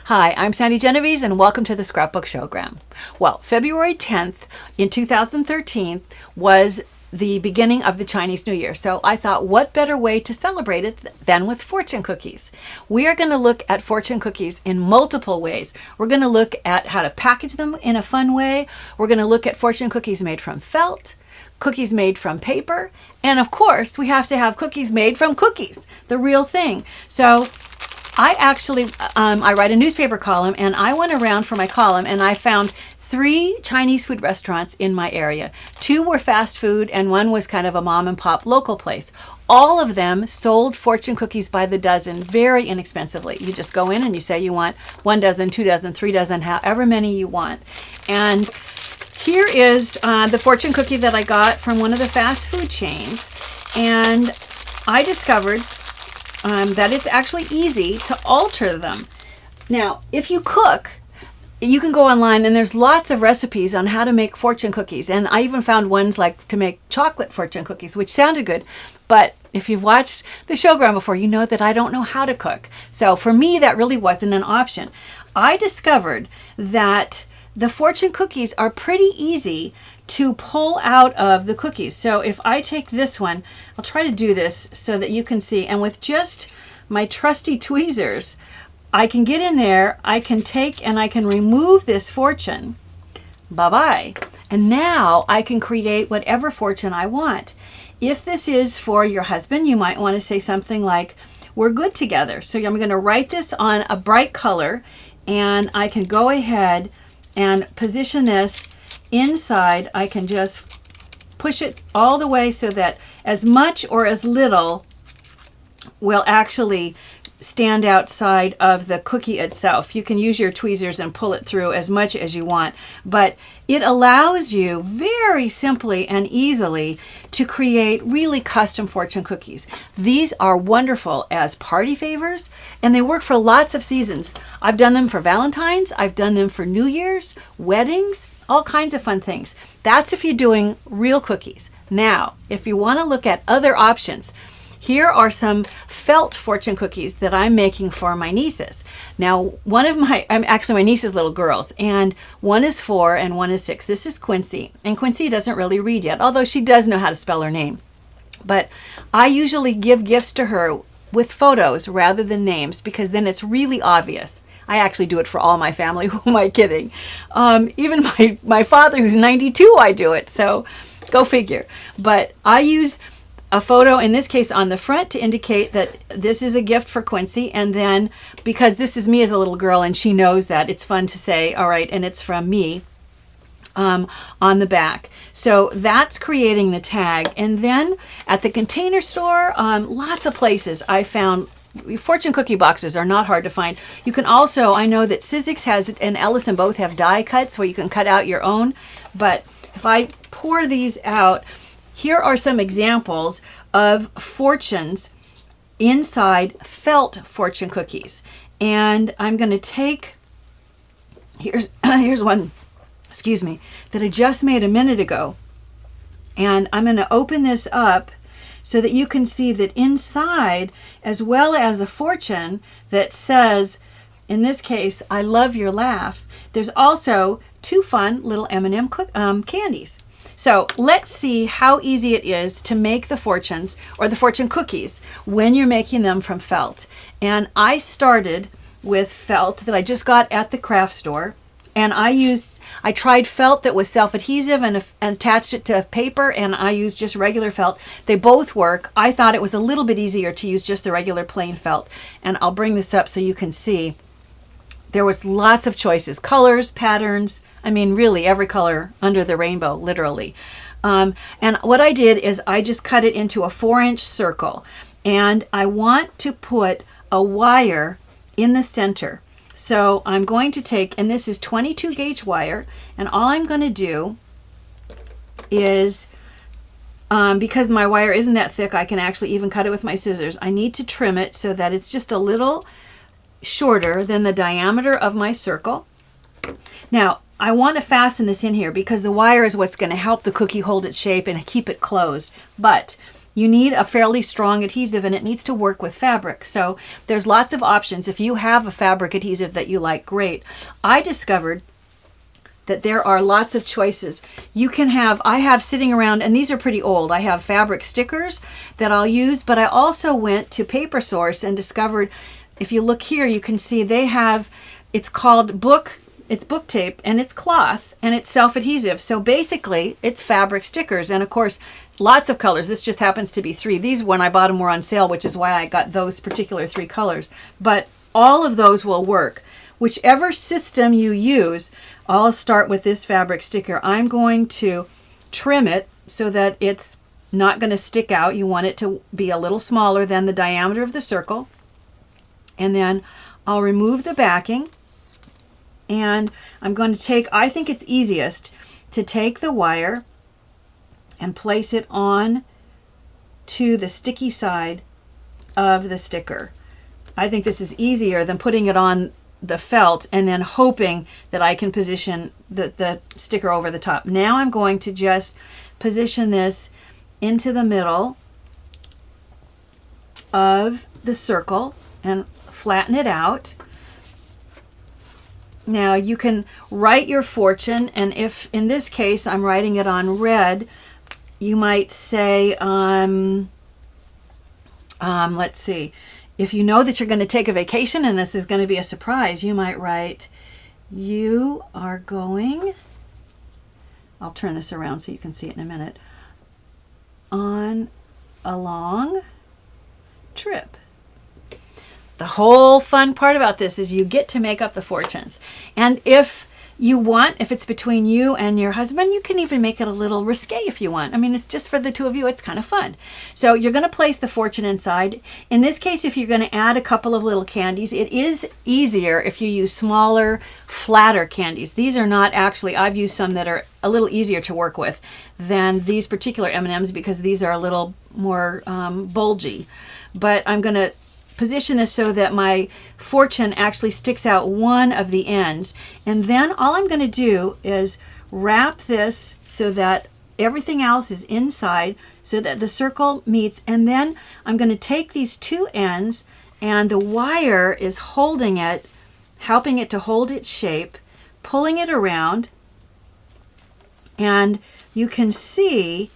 Hi, I'm Sandi Genovese and welcome to the Scrapbook Showgram. Well, February 10th in 2013 was the beginning of the Chinese New Year, so I thought what better way to celebrate it than with fortune cookies. We are going to look at fortune cookies in multiple ways. We're going to look at how to package them in a fun way. We're going to look at fortune cookies made from felt, cookies made from paper, and of course we have to have cookies made from cookies, the real thing. So I actually, I write a newspaper column, and I went around for my column and I found 3 Chinese food restaurants in my area. 2 were fast food and 1 was kind of a mom and pop local place. All of them sold fortune cookies by the dozen very inexpensively. You just go in and you say you want 1 dozen, 2 dozen, 3 dozen, however many you want. And here is the fortune cookie that I got from one of the fast food chains. And I discovered that it's actually easy to alter them. Now, if you cook, you can go online and there's lots of recipes on how to make fortune cookies. And I even found ones like to make chocolate fortune cookies, which sounded good. But if you've watched the Showgram before, you know that I don't know how to cook. So for me, that really wasn't an option. I discovered that the fortune cookies are pretty easy to pull out of the cookies. So if I take this one, I'll try to do this so that you can see. And with just my trusty tweezers, I can get in there, I can take and I can remove this fortune. Bye-bye. And now I can create whatever fortune I want. If this is for your husband, you might want to say something like, "We're good together." So I'm going to write this on a bright color, and I can go ahead and position this inside. I can just push it all the way so that as much or as little will actually stand outside of the cookie itself. You can use your tweezers and pull it through as much as you want, but it allows you very simply and easily to create really custom fortune cookies. These are wonderful as party favors, and they work for lots of seasons. I've done them for Valentine's, I've done them for New Year's, weddings, all kinds of fun things. That's if you're doing real cookies. Now, if you want to look at other options, here are some felt fortune cookies that I'm making for my nieces. Now, I'm actually my niece's little girls, and one is 4 and one is 6. This is Quincy, and Quincy doesn't really read yet, although she does know how to spell her name. But I usually give gifts to her with photos rather than names, because then it's really obvious. I actually do it for all my family. Who am I kidding? Even my father, who's 92, I do it. So go figure. But I use a photo, in this case on the front, to indicate that this is a gift for Quincy. And then because this is me as a little girl and she knows that, it's fun to say, all right, and it's from me on the back. So that's creating the tag. And then at the Container Store, lots of places I found fortune cookie boxes are not hard to find. You can also, I know that Sizzix has it and Ellison both have die cuts where you can cut out your own. But if I pour these out, here are some examples of fortunes inside felt fortune cookies. And I'm going to take, here's one, excuse me, that I just made a minute ago. And I'm going to open this up so that you can see that inside, as well as a fortune that says, in this case, "I love your laugh," there's also 2 fun little M&M candies. So let's see how easy it is to make the fortunes or the fortune cookies when you're making them from felt. And I started with felt that I just got at the craft store. And I tried felt that was self-adhesive and attached it to paper, and I used just regular felt. They both work. I thought it was a little bit easier to use just the regular plain felt. And I'll bring this up so you can see. There was lots of choices, colors, patterns. I mean, really every color under the rainbow, literally. And what I did is I just cut it into a 4-inch circle. And I want to put a wire in the center. So I'm going to take, and this is 22 gauge wire, and all I'm going to do is, because my wire isn't that thick, I can actually even cut it with my scissors. I need to trim it so that it's just a little shorter than the diameter of my circle. Now, I want to fasten this in here because the wire is what's going to help the cookie hold its shape and keep it closed. But you need a fairly strong adhesive and it needs to work with fabric. So there's lots of options. If you have a fabric adhesive that you like, great. I discovered that there are lots of choices. You can have, I have sitting around, and these are pretty old. I have fabric stickers that I'll use, but I also went to Paper Source and discovered, if you look here, you can see they have, it's called it's book tape, and it's cloth, and it's self-adhesive. So basically, it's fabric stickers, and of course, lots of colors. This just happens to be 3. These, when I bought them, were on sale, which is why I got those particular 3 colors. But all of those will work. Whichever system you use, I'll start with this fabric sticker. I'm going to trim it so that it's not going to stick out. You want it to be a little smaller than the diameter of the circle. And then I'll remove the backing. And I'm going to take, I think it's easiest to take the wire and place it on to the sticky side of the sticker. I think this is easier than putting it on the felt and then hoping that I can position the sticker over the top. Now I'm going to just position this into the middle of the circle and flatten it out. Now you can write your fortune, and if in this case I'm writing it on red, you might say, let's see, if you know that you're going to take a vacation and this is going to be a surprise, you might write, you are going, I'll turn this around so you can see it in a minute, on a long trip. The whole fun part about this is you get to make up the fortunes. And if you want, if it's between you and your husband, you can even make it a little risque if you want. I mean, it's just for the 2 of you. It's kind of fun. So you're going to place the fortune inside. In this case, if you're going to add a couple of little candies, it is easier if you use smaller, flatter candies. These are not actually, I've used some that are a little easier to work with than these particular M&Ms because these are a little more bulgy. But I'm going to position this so that my fortune actually sticks out one of the ends. And then all I'm going to do is wrap this so that everything else is inside so that the circle meets. And then I'm going to take these 2 ends, and the wire is holding it, helping it to hold its shape, pulling it around. And you can see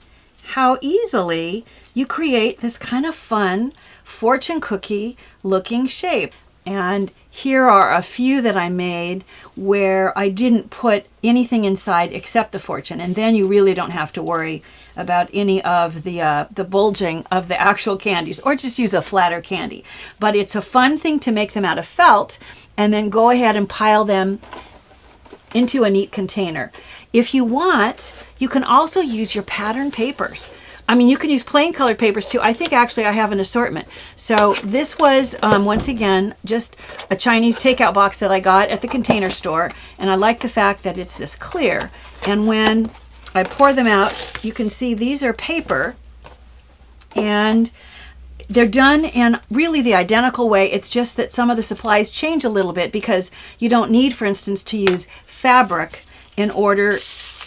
how easily you create this kind of fun fortune cookie looking shape. And here are a few that I made where I didn't put anything inside except the fortune, and then you really don't have to worry about any of the bulging of the actual candies, or just use a flatter candy. But it's a fun thing to make them out of felt and then go ahead and pile them into a neat container. If you want, you can also use your pattern papers. I mean, you can use plain colored papers too. I think actually I have an assortment. So this was, once again, just a Chinese takeout box that I got at the Container Store. And I like the fact that it's this clear. And when I pour them out, you can see these are paper. And they're done in really the identical way. It's just that some of the supplies change a little bit because you don't need, for instance, to use fabric in order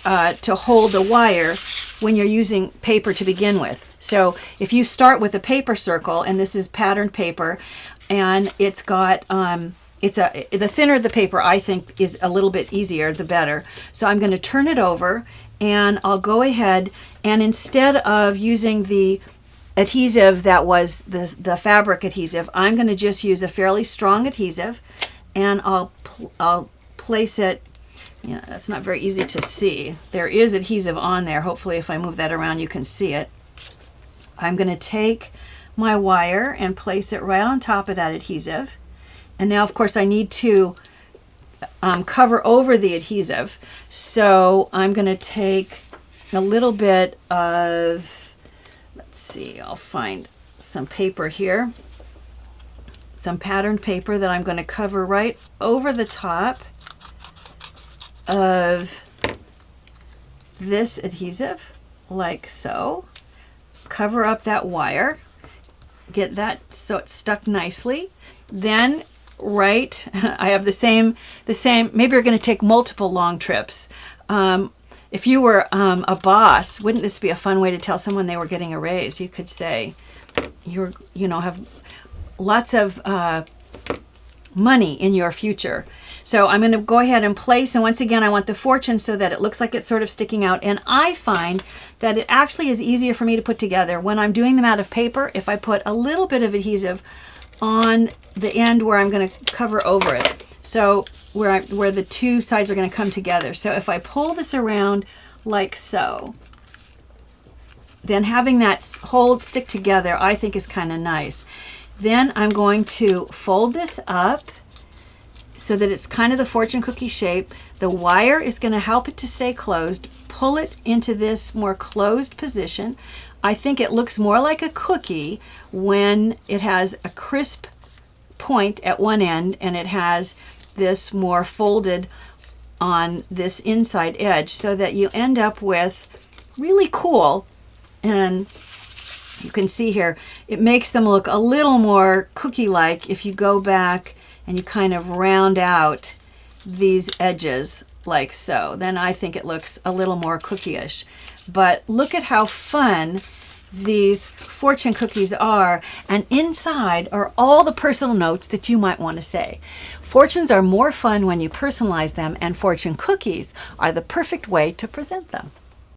to hold the wire when you're using paper to begin with. So if you start with a paper circle, and this is patterned paper, and it's got, the thinner the paper I think is a little bit easier, the better. So I'm going to turn it over, and I'll go ahead, and instead of using the adhesive that was the fabric adhesive, I'm going to just use a fairly strong adhesive, and I'll place it. Yeah, that's not very easy to see. There is adhesive on there. Hopefully if I move that around you can see it. I'm going to take my wire and place it right on top of that adhesive. And now of course I need to cover over the adhesive. So I'm going to take a little bit of, let's see, I'll find some paper here. Some patterned paper that I'm going to cover right over the top of this adhesive, like so. Cover up that wire, get that so it's stuck nicely. Then I have the same, maybe you're going to take multiple long trips. if you were a boss, wouldn't this be a fun way to tell someone they were getting a raise? You could say, have lots of money in your future. So I'm going to go ahead and place, and once again, I want the fortune so that it looks like it's sort of sticking out. And I find that it actually is easier for me to put together when I'm doing them out of paper if I put a little bit of adhesive on the end where I'm going to cover over it. So where the two sides are going to come together. So if I pull this around like so, then having that whole stick together, I think is kind of nice. Then I'm going to fold this up so that it's kind of the fortune cookie shape. The wire is going to help it to stay closed. Pull it into this more closed position. I think it looks more like a cookie when it has a crisp point at one end and it has this more folded on this inside edge, so that you end up with really cool, and you can see here, it makes them look a little more cookie-like if you go back and you kind of round out these edges like so. Then I think it looks a little more cookie-ish. But look at how fun these fortune cookies are, and inside are all the personal notes that you might want to say. Fortunes are more fun when you personalize them, and fortune cookies are the perfect way to present them.